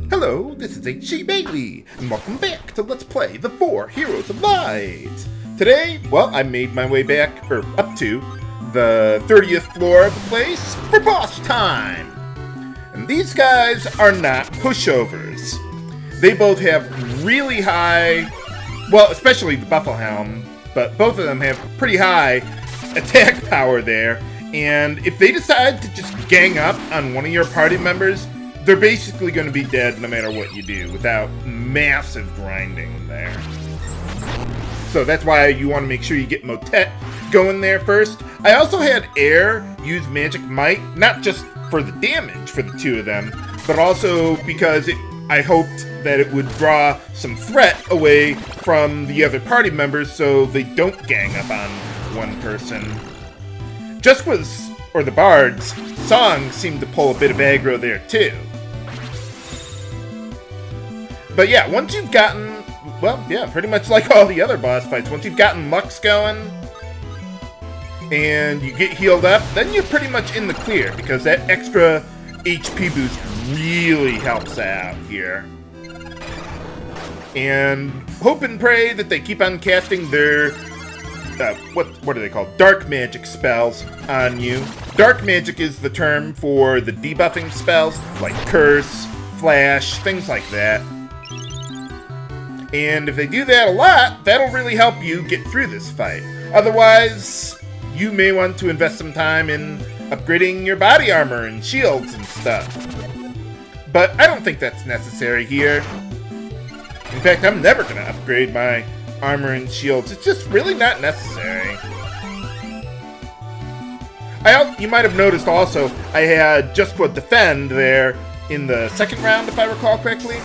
Hello, this is H.C. Bailey, and welcome back to Let's Play The Four Heroes of Light. Today, well, I made my way back, or up to, the 30th floor of the place for boss time. And these guys are not pushovers. They both have really high, well, especially the Bufflehelm, but both of them have pretty high attack power there. And if they decide to just gang up on one of your party members, they're basically going to be dead no matter what you do without massive grinding there. So that's why you want to make sure you get Motet going there first. I also had Aire use Magic Might, not just for the damage for the two of them, but also because I hoped that it would draw some threat away from the other party members so they don't gang up on one person. Jusqua's, or the Bard's, songs seem to pull a bit of aggro there too. But yeah, once you've gotten, well, yeah, pretty much like all the other boss fights, once you've gotten Lux going, and you get healed up, then you're pretty much in the clear, because that extra HP boost really helps out here. And hope and pray that they keep on casting their, what are they called? Dark magic spells on you. Dark magic is the term for the debuffing spells, like Curse, Flash, things like that. And if they do that a lot, that'll really help you get through this fight. Otherwise, you may want to invest some time in upgrading your body armor and shields and stuff. But I don't think that's necessary here. In fact, I'm never going to upgrade my armor and shields. It's just really not necessary. You might have noticed also, I had Jusqua defend there in the second round, if I recall correctly.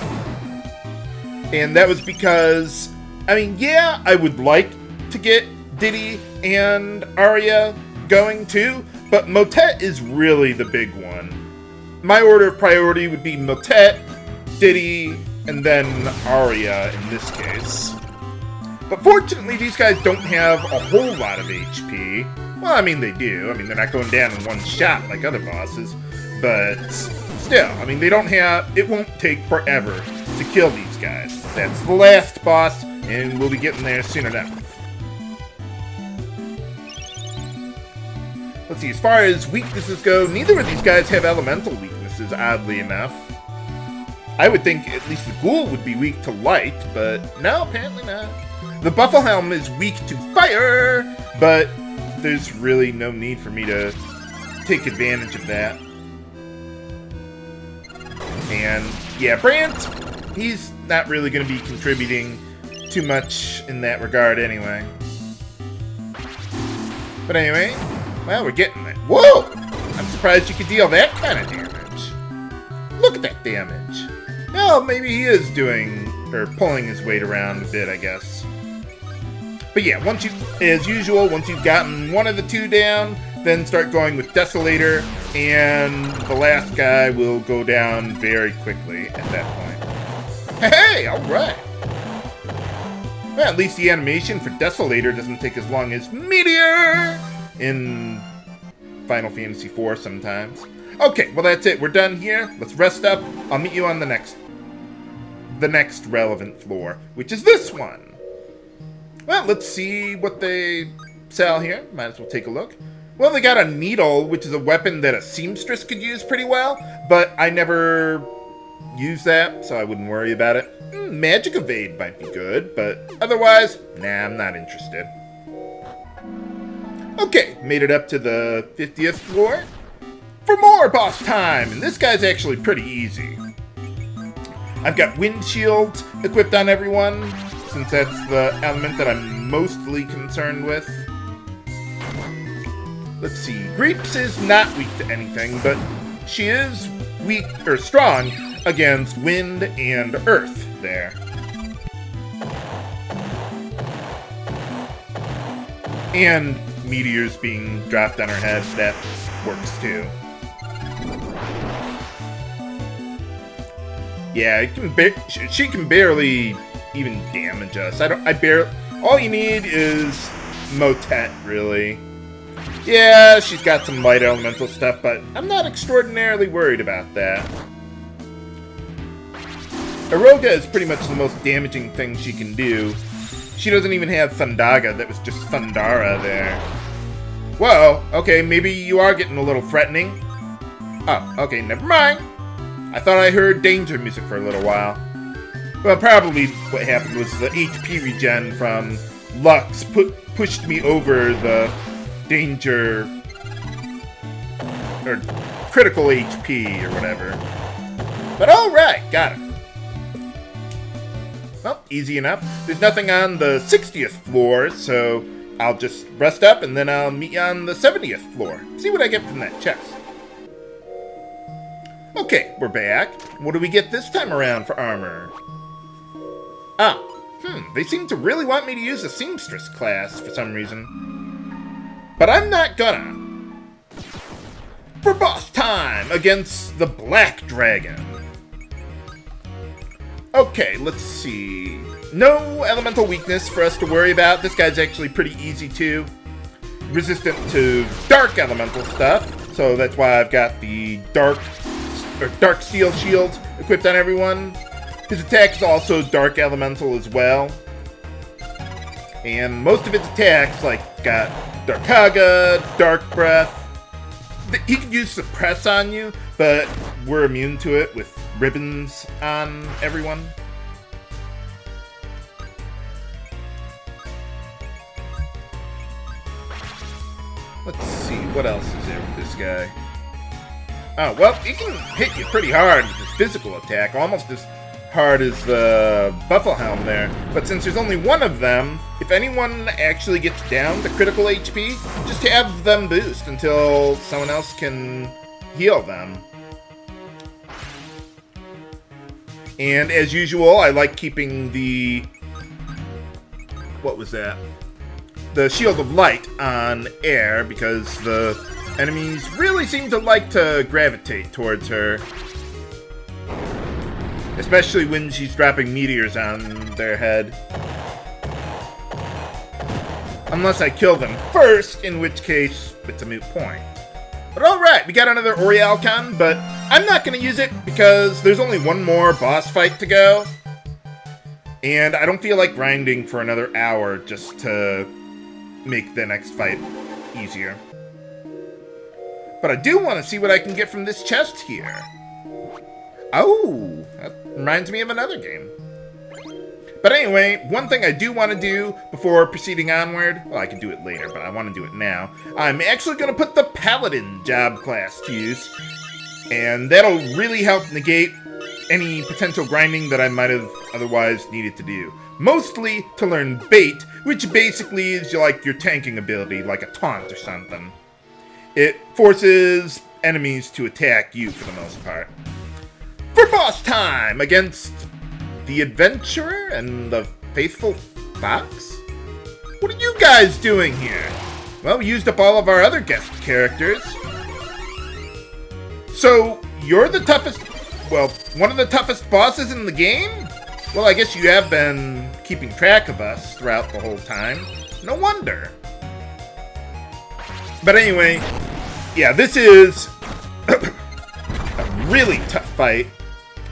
And that was because, I mean, yeah, I would like to get Ditty and Aria going too, but Motet is really the big one. My order of priority would be Motet, Ditty, and then Aria in this case. But fortunately, these guys don't have a whole lot of HP. Well, I mean, they do. I mean, they're not going down in one shot like other bosses. But still, I mean, they don't have... It won't take forever to kill these guys. That's the last boss, and we'll be getting there soon enough. Let's see, as far as weaknesses go, neither of these guys have elemental weaknesses, oddly enough. I would think at least the Ghoul would be weak to light, but no, apparently not. The Bufflehelm is weak to fire, but there's really no need for me to take advantage of that. And yeah, Brandt, he's not really going to be contributing too much in that regard anyway. But anyway, well, we're getting there. Whoa! I'm surprised you could deal that kind of damage. Look at that damage. Well, maybe he is doing, or pulling his weight around a bit, I guess. But yeah, as usual, once you've gotten one of the two down, then start going with Desolator, and the last guy will go down very quickly at that point. Hey, alright! Well, at least the animation for Desolator doesn't take as long as Meteor in Final Fantasy IV sometimes. Okay, well that's it. We're done here. Let's rest up. I'll meet you on the next relevant floor, which is this one. Well, let's see what they sell here. Might as well take a look. Well, they got a needle, which is a weapon that a seamstress could use pretty well, but I never use that, so I wouldn't worry about it. Magic Evade might be good, but otherwise, nah, I'm not interested. Okay, made it up to the 50th floor for more boss time, and this guy's actually pretty easy. I've got wind shields equipped on everyone, since that's the element that I'm mostly concerned with. Let's see, Greeps is not weak to anything, but she is weak, or strong, against wind and earth there. And meteors being dropped on her head, that works too. Yeah, she can barely even damage us. All you need is Motet, really. Yeah, she's got some light elemental stuff, but I'm not extraordinarily worried about that. Curaga is pretty much the most damaging thing she can do. She doesn't even have Thundaga, that was just Thundara there. Whoa, okay, maybe you are getting a little threatening. Oh, okay, never mind. I thought I heard danger music for a little while. Well, probably what happened was the HP regen from Lux pushed me over the danger, or critical HP, or whatever. But alright, got it. Well, easy enough. There's nothing on the 60th floor, so I'll just rest up and then I'll meet you on the 70th floor. See what I get from that chest. Okay, we're back. What do we get this time around for armor? They seem to really want me to use a Seamstress class for some reason. But I'm not gonna. For boss time against the Black Dragon. Okay, let's see. No elemental weakness for us to worry about. This guy's actually pretty easy too. Resistant to dark elemental stuff, so that's why I've got the Darksteel shield equipped on everyone. His attack is also dark elemental as well. And most of his attacks, like, got Curaga, Dark Breath. He could use Suppress on you, but we're immune to it with ribbons on everyone. Let's see, what else is there with this guy? Oh, well, he can hit you pretty hard with his physical attack, almost as hard as the Buffalo Helm there. But since there's only one of them, if anyone actually gets down to critical HP, just have them boost until someone else can heal them. And as usual, I like keeping the... what was that? The Shield of Light on Aire, because the enemies really seem to like to gravitate towards her. Especially when she's dropping meteors on their head. Unless I kill them first, in which case it's a moot point. But alright, we got another Orialcon, but I'm not going to use it because there's only one more boss fight to go. And I don't feel like grinding for another hour just to make the next fight easier. But I do want to see what I can get from this chest here. Oh, that reminds me of another game. But anyway, one thing I do want to do before proceeding onward, well, I can do it later, but I want to do it now. I'm actually going to put the Paladin job class to use, and that'll really help negate any potential grinding that I might have otherwise needed to do. Mostly to learn bait, which basically is like your tanking ability, like a taunt or something. It forces enemies to attack you for the most part. For boss time against the Adventurer and the Faithful Fox? What are you guys doing here? Well, we used up all of our other guest characters. So, you're the toughest, well, one of the toughest bosses in the game? Well, I guess you have been keeping track of us throughout the whole time. No wonder. But anyway, yeah, this is a really tough fight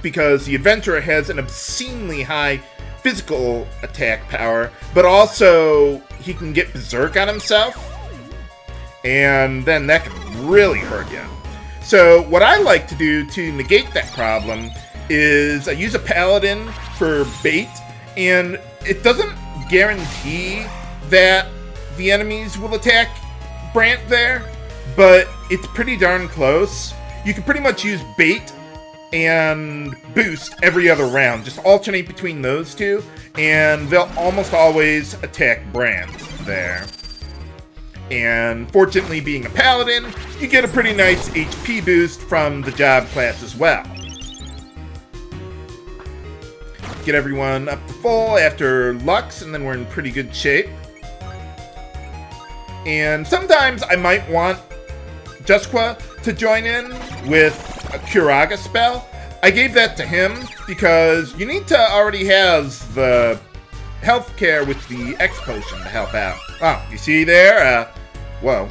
because the Adventurer has an obscenely high physical attack power, but also he can get Berserk on himself, and then that can really hurt you. So what I like to do to negate that problem is I use a Paladin for bait, and it doesn't guarantee that the enemies will attack Brandt there, but it's pretty darn close. You can pretty much use bait and boost every other round. Just alternate between those two, and they'll almost always attack Brandt there. And fortunately, being a Paladin, you get a pretty nice HP boost from the job class as well. Get everyone up to full after Lux, and then we're in pretty good shape. And sometimes I might want Jusqua to join in with a Curaga spell. I gave that to him because Yunita already has the healthcare with the X potion to help out. Oh, you see there? Whoa.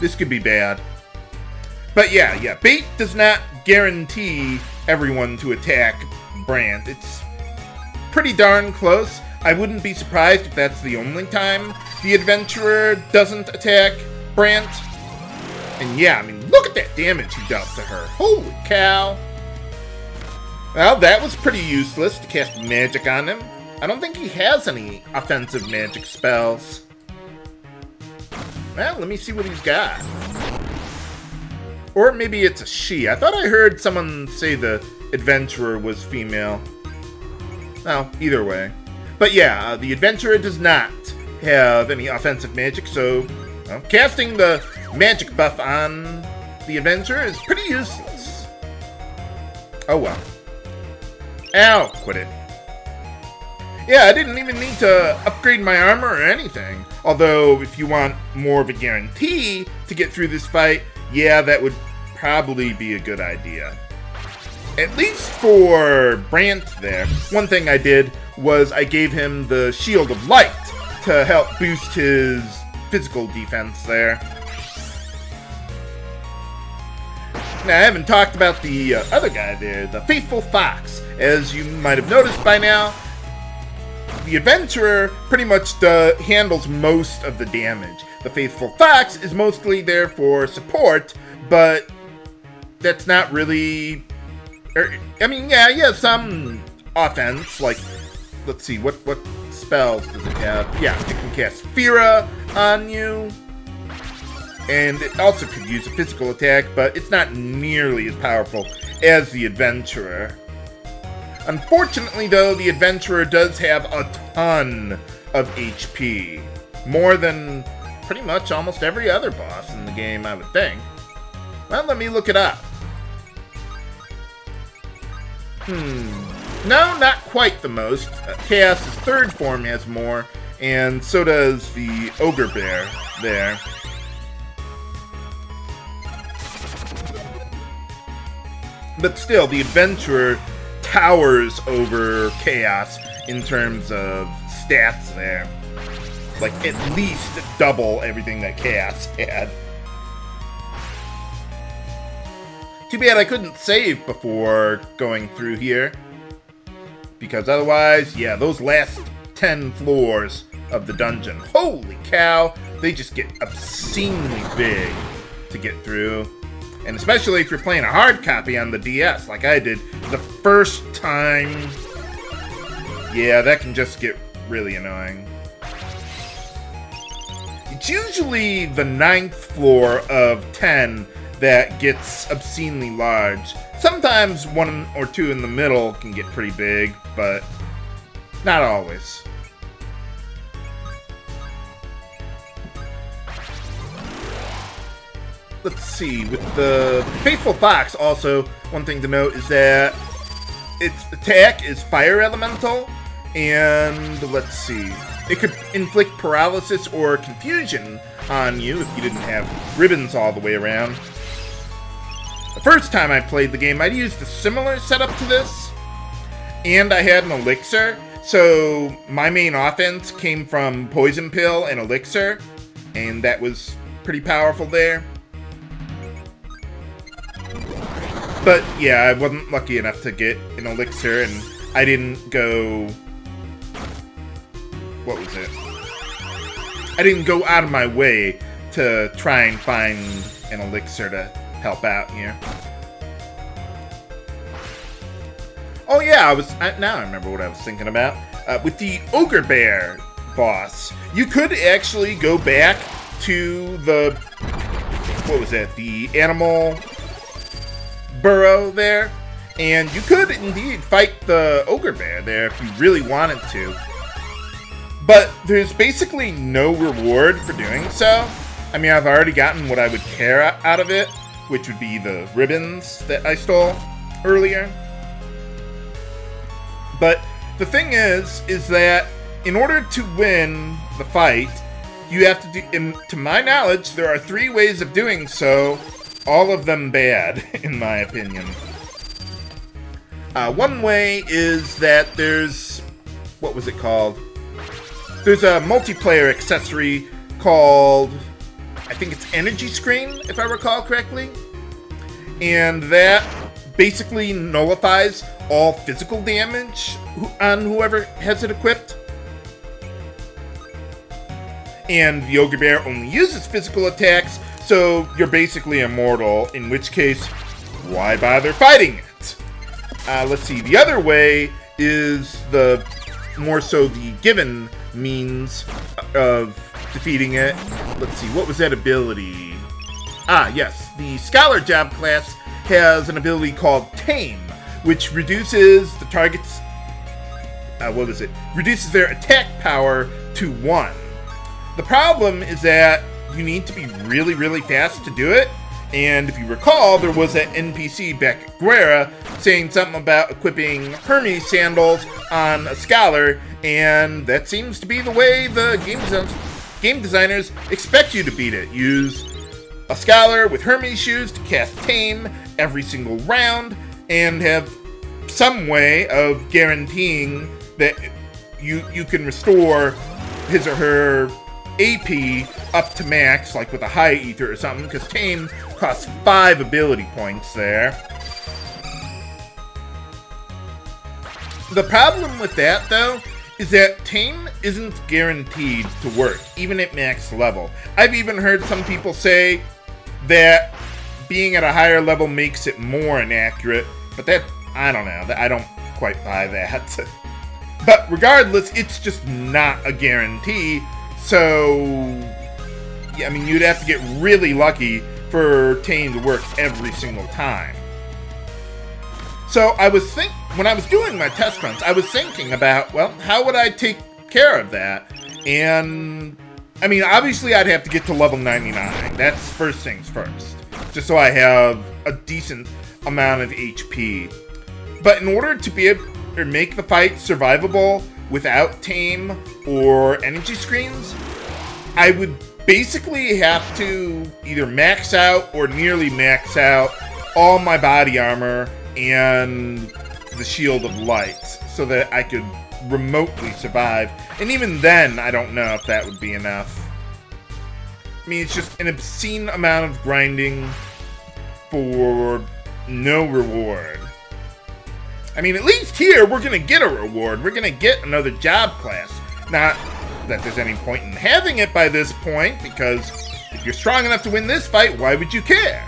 This could be bad. But yeah, bait does not guarantee everyone to attack Brandt. It's pretty darn close. I wouldn't be surprised if that's the only time the adventurer doesn't attack Brandt. And yeah, I mean, look at that damage he dealt to her. Holy cow. Well, that was pretty useless to cast magic on him. I don't think he has any offensive magic spells. Well, let me see what he's got. Or maybe it's a she. I thought I heard someone say the adventurer was female. Well, either way. But yeah, the adventurer does not have any offensive magic, so well, casting the magic buff on the adventurer is pretty useless. Oh well. Ow, quit it. Yeah, I didn't even need to upgrade my armor or anything. Although, if you want more of a guarantee to get through this fight, yeah, that would probably be a good idea. At least for Brandt there, one thing I did was I gave him the Shield of Light to help boost his physical defense there. Now, I haven't talked about the other guy there, the Faithful Fox. As you might have noticed by now, the adventurer pretty much handles most of the damage. The Faithful Fox is mostly there for support, but that's not really... I mean, yeah, he has some offense, like, let's see, what spells does it have? Yeah, it can cast Fira on you, and it also could use a physical attack, but it's not nearly as powerful as the adventurer. Unfortunately, though, the adventurer does have a ton of HP. More than pretty much almost every other boss in the game, I would think. Well, let me look it up. No, not quite the most. Chaos's third form has more, and so does the Ogre Bear there. But still, the adventurer towers over Chaos in terms of stats there. Like, at least double everything that Chaos had. Too bad I couldn't save before going through here. Because otherwise, yeah, those last 10 floors of the dungeon, holy cow, they just get obscenely big to get through. And especially if you're playing a hard copy on the DS, like I did the first time. Yeah, that can just get really annoying. It's usually the 9th floor of 10 that gets obscenely large. Sometimes 1 or 2 in the middle can get pretty big, but not always. Let's see, with the Faithful Fox also, one thing to note is that its attack is Fire Elemental, and let's see, it could inflict paralysis or confusion on you if you didn't have ribbons all the way around. The first time I played the game, I used a similar setup to this, and I had an elixir, so my main offense came from Poison Pill and elixir, and that was pretty powerful there. But yeah, I wasn't lucky enough to get an elixir, and I didn't go... What was it? I didn't go out of my way to try and find an elixir to help out here. Oh yeah, now I remember what I was thinking about. With the Ogre Bear boss, you could actually go back to the... What was it? The animal burrow there, and you could indeed fight the Ogre Bear there if you really wanted to. But there's basically no reward for doing so. I mean, I've already gotten what I would care out of it, which would be the ribbons that I stole earlier. But the thing is that in order to win the fight, you have to do, and to my knowledge, there are 3 ways of doing so, all of them bad, in my opinion. One way is that there's, what was it called? There's a multiplayer accessory called, I think it's Energy Screen, if I recall correctly. And that basically nullifies all physical damage on whoever has it equipped. And the Ogre Bear only uses physical attacks, so you're basically immortal, in which case, why bother fighting it? Let's see, the other way is more so the given means of defeating it. Let's see, what was that ability? Yes, the Scholar job class has an ability called Tame, which reduces the target's, reduces their attack power to 1. The problem is that you need to be really, really fast to do it, and if you recall, there was an NPC back at Guerra saying something about equipping Hermes sandals on a Scholar, and that seems to be the way the game designers expect you to beat it. Use a Scholar with Hermes shoes to cast Tame every single round, and have some way of guaranteeing that you can restore his or her AP up to max, like with a high ether or something, because Tame costs 5 ability points there. The problem with that, though, is that Tame isn't guaranteed to work, even at max level. I've even heard some people say that being at a higher level makes it more inaccurate, but that, I don't know, I don't quite buy that. But regardless, it's just not a guarantee, so, yeah, I mean, you'd have to get really lucky for Tame to work every single time. So when I was doing my test runs, I was thinking about, well, how would I take care of that? And, I mean, obviously I'd have to get to level 99. That's first things first. Just so I have a decent amount of HP. But in order to be able to make the fight survivable without Tame or energy screens, I would basically have to either max out or nearly max out all my body armor and the Shield of Light so that I could remotely survive. And even then, I don't know if that would be enough. I mean, it's just an obscene amount of grinding for no reward. I mean, at least here, we're going to get a reward. We're going to get another job class. Not that there's any point in having it by this point, because if you're strong enough to win this fight, why would you care?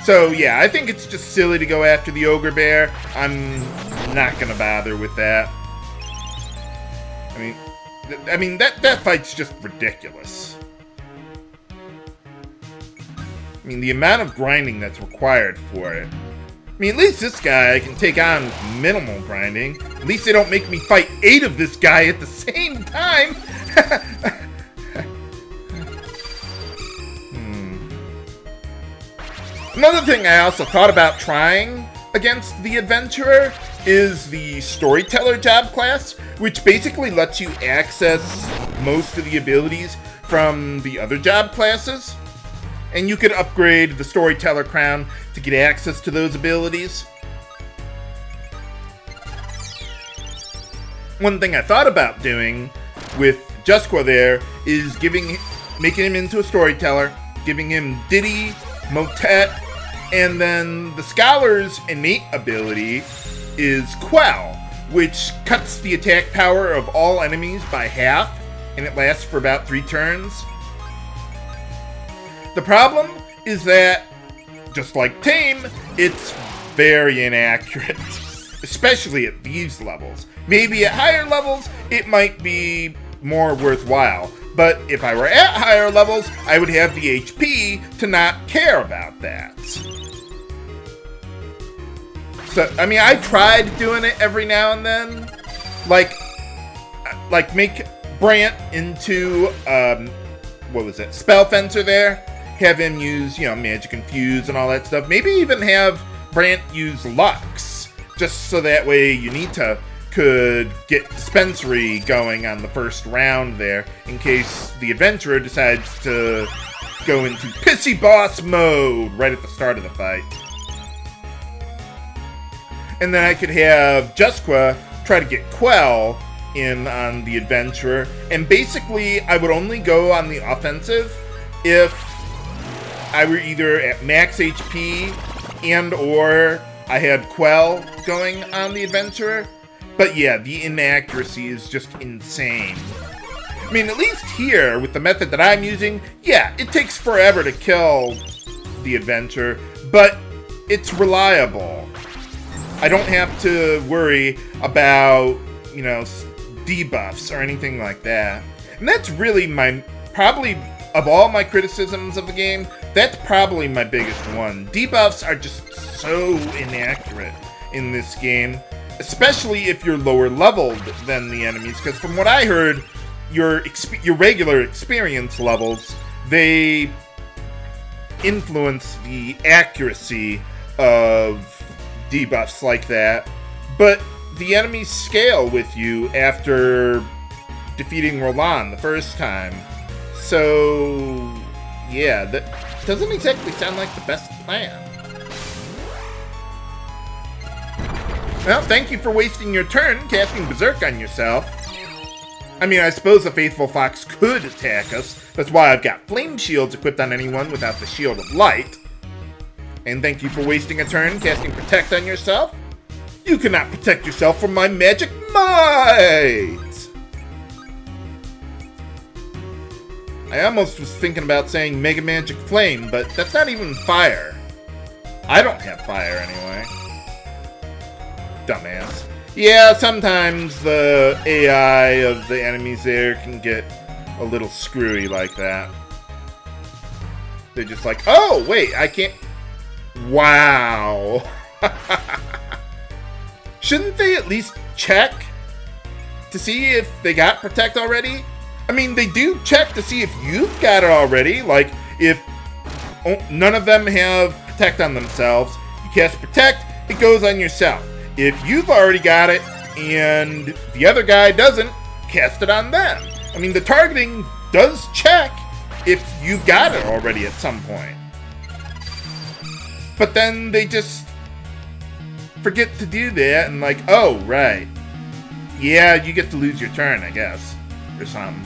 So, yeah, I think it's just silly to go after the Ogre Bear. I'm not going to bother with that. I mean, that fight's just ridiculous. I mean, the amount of grinding that's required for it. I mean, at least this guy I can take on with minimal grinding. At least they don't make me fight 8 of this guy at the same time. Another thing I also thought about trying against the Adventurer is the Storyteller job class, which basically lets you access most of the abilities from the other job classes. And you could upgrade the Storyteller crown to get access to those abilities. One thing I thought about doing with Jusqua there is making him into a Storyteller, giving him Ditty, Motet, and then the Scholar's innate ability is Quell, which cuts the attack power of all enemies by half, and it lasts for about 3 turns. The problem is that, just like Tame, it's very inaccurate, especially at these levels. Maybe at higher levels, it might be more worthwhile, but if I were at higher levels, I would have the HP to not care about that. So, I mean, I tried doing it every now and then, like make Brandt into, Spell Fencer there. Have him use, Magic Infuse and all that stuff. Maybe even have Brandt use Lux, just so that way Yunita could get Dispensary going on the first round there, in case the Adventurer decides to go into Pissy Boss mode right at the start of the fight. And then I could have Jusqua try to get Quell in on the Adventurer, and basically I would only go on the offensive if I were either at max HP and or I had Quell going on the Adventurer. But yeah, the inaccuracy is just insane. I mean, at least here, with the method that I'm using, yeah, it takes forever to kill the Adventurer, but it's reliable. I don't have to worry about, you know, debuffs or anything like that. And that's really probably, of all my criticisms of the game, that's probably my biggest one. Debuffs are just so inaccurate in this game, especially if you're lower leveled than the enemies, because from what I heard, your regular experience levels, they influence the accuracy of debuffs like that, but the enemies scale with you after defeating Roland the first time. So, yeah, that doesn't exactly sound like the best plan. Well, thank you for wasting your turn casting Berserk on yourself. I mean, I suppose a Faithful Fox could attack us. That's why I've got Flame Shields equipped on anyone without the Shield of Light. And thank you for wasting a turn casting Protect on yourself. You cannot protect yourself from my magic might! I almost was thinking about saying Mega Magic Flame, but that's not even fire. I don't have fire anyway. Dumbass. Yeah, sometimes the AI of the enemies there can get a little screwy like that. They're just like, oh, wait, I can't... Wow. Shouldn't they at least check to see if they got Protect already? I mean, they do check to see if you've got it already. Like, if none of them have Protect on themselves, you cast Protect, it goes on yourself. If you've already got it and the other guy doesn't, cast it on them. I mean, the targeting does check if you've got it already at some point. But then they just forget to do that and like, oh, right. Yeah, you get to lose your turn, I guess, or something.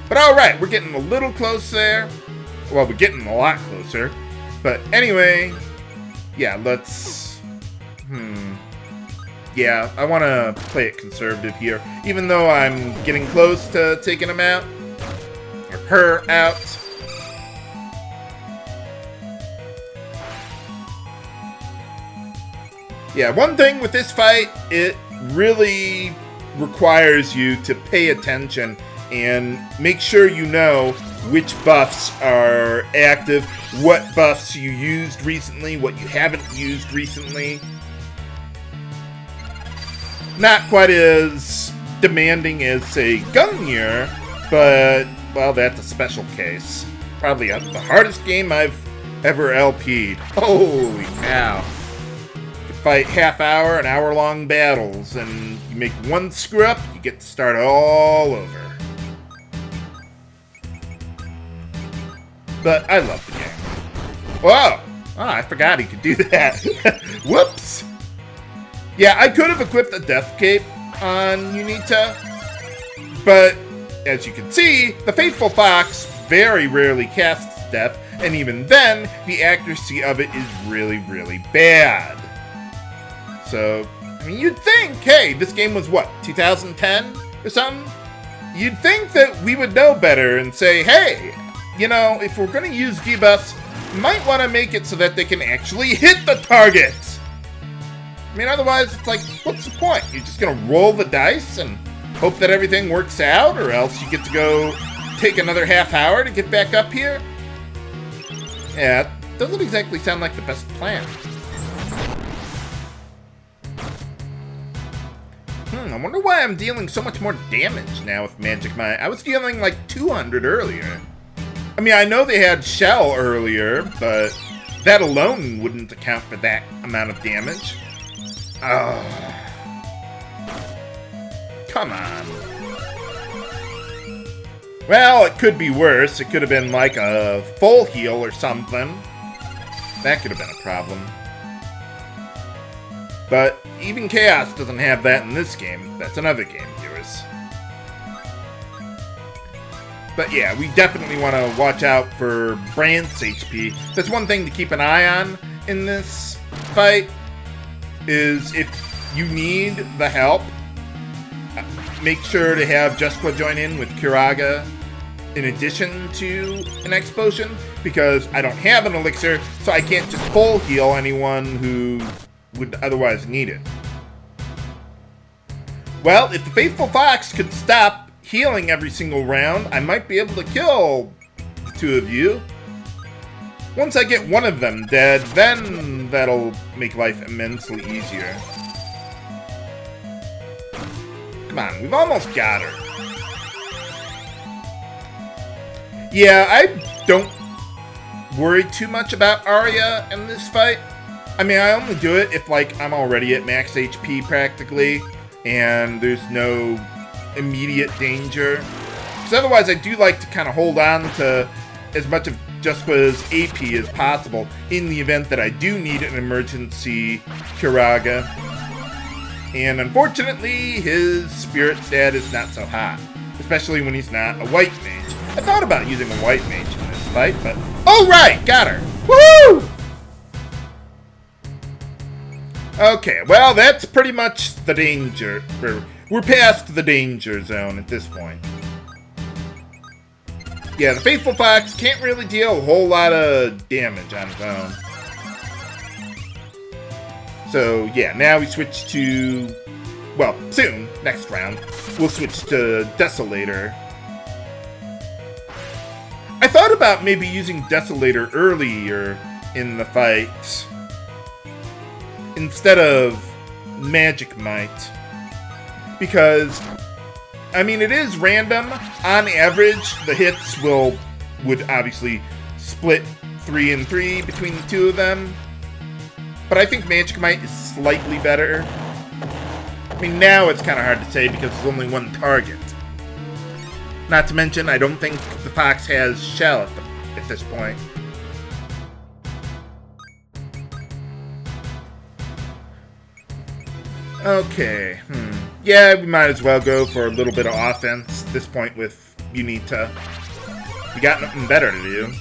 But alright, we're getting a little close there. Well, we're getting a lot closer. But anyway, yeah, let's... Yeah, I want to play it conservative here. Even though I'm getting close to taking him out. Or her out. Yeah, one thing with this fight, it really requires you to pay attention and make sure you know which buffs are active, what buffs you used recently, what you haven't used recently. Not quite as demanding as, say, Gungnir, but, well, that's a special case. Probably the hardest game I've ever LP'd. Holy cow. You fight half-hour and hour-long battles, and you make one screw-up, you get to start all over. But I love the game. Whoa! Oh, I forgot he could do that. Whoops! Yeah, I could have equipped a Death Cape on Yunita, but as you can see, the Faithful Fox very rarely casts Death, and even then, the accuracy of it is really, really bad. So, I mean, you'd think, hey, this game was what, 2010 or something? You'd think that we would know better and say, hey, you know, if we're going to use debuffs, you might want to make it so that they can actually hit the target. I mean, otherwise, it's like, what's the point? You're just going to roll the dice and hope that everything works out, or else you get to go take another half hour to get back up here? Yeah, it doesn't exactly sound like the best plan. I wonder why I'm dealing so much more damage now with Magic Might. I was dealing like 200 earlier. I mean, I know they had Shell earlier, but that alone wouldn't account for that amount of damage. Oh. Come on. Well, it could be worse. It could have been like a full heal or something. That could have been a problem. But even Chaos doesn't have that in this game. That's another game, viewers. But yeah, we definitely want to watch out for Brandt's HP. That's one thing to keep an eye on in this fight is if you need the help, make sure to have Jusqua join in with Curaga in addition to an X potion, because I don't have an elixir, so I can't just full heal anyone who would otherwise need it. Well, if the Faithful Fox could stop healing every single round, I might be able to kill the two of you. Once I get one of them dead, then that'll make life immensely easier. Come on, we've almost got her. Yeah, I don't worry too much about Aria in this fight. I mean, I only do it if, like, I'm already at max HP practically, and there's no immediate danger. Because otherwise, I do like to kind of hold on to as much of Jusqua's AP as possible in the event that I do need an emergency Curaga. And unfortunately, his spirit stat is not so hot, especially when he's not a white mage. I thought about using a white mage in this fight, but... Oh, right! Got her! Woo! Okay, well, that's pretty much the danger. We're past the danger zone at this point. Yeah, the Faithful Fox can't really deal a whole lot of damage on his own. So, yeah, now we switch to... Well, soon, next round, we'll switch to Desolator. I thought about maybe using Desolator earlier in the fight instead of Magic Might. Because, I mean, it is random. On average, the hits would obviously split 3 and 3 between the two of them. But I think Magic Might is slightly better. I mean, now it's kind of hard to say because there's only one target. Not to mention, I don't think the Fox has Shell at this point. Okay, yeah, we might as well go for a little bit of offense at this point with Yunita. We got nothing better to do.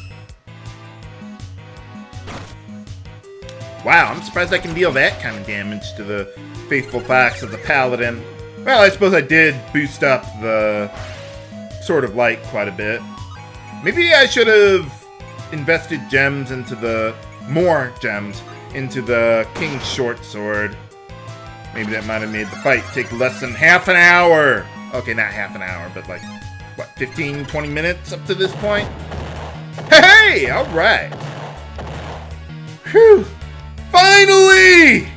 Wow, I'm surprised I can deal that kind of damage to the Faithful Fox of the Paladin. Well, I suppose I did boost up the Sword of Light quite a bit. Maybe I should have invested gems into the... more gems into the King's Short Sword. Maybe that might have made the fight take less than half an hour. Okay, not half an hour, but like, what, 15, 20 minutes up to this point? Hey, all right. Whew. Finally!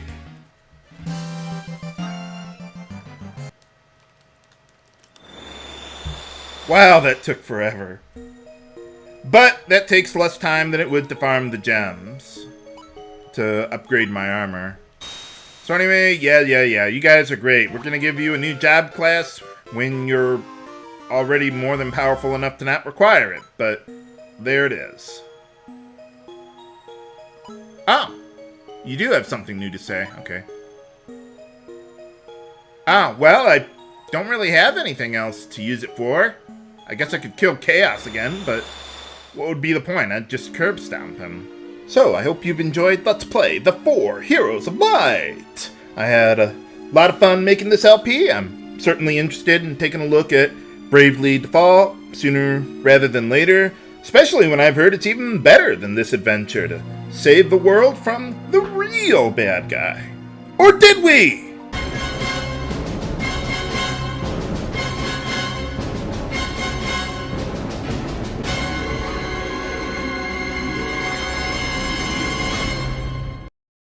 Wow, that took forever. But that takes less time than it would to farm the gems to upgrade my armor. So anyway, yeah, you guys are great. We're gonna give you a new job class when you're already more than powerful enough to not require it. But there it is. Oh, you do have something new to say. Okay. Ah, well, I don't really have anything else to use it for. I guess I could kill Chaos again, but what would be the point? I'd just curb stomp him. So, I hope you've enjoyed Let's Play The 4 Heroes of Light. I had a lot of fun making this LP. I'm certainly interested in taking a look at Bravely Default sooner rather than later, especially when I've heard it's even better than this adventure to save the world from the real bad guy. Or did we?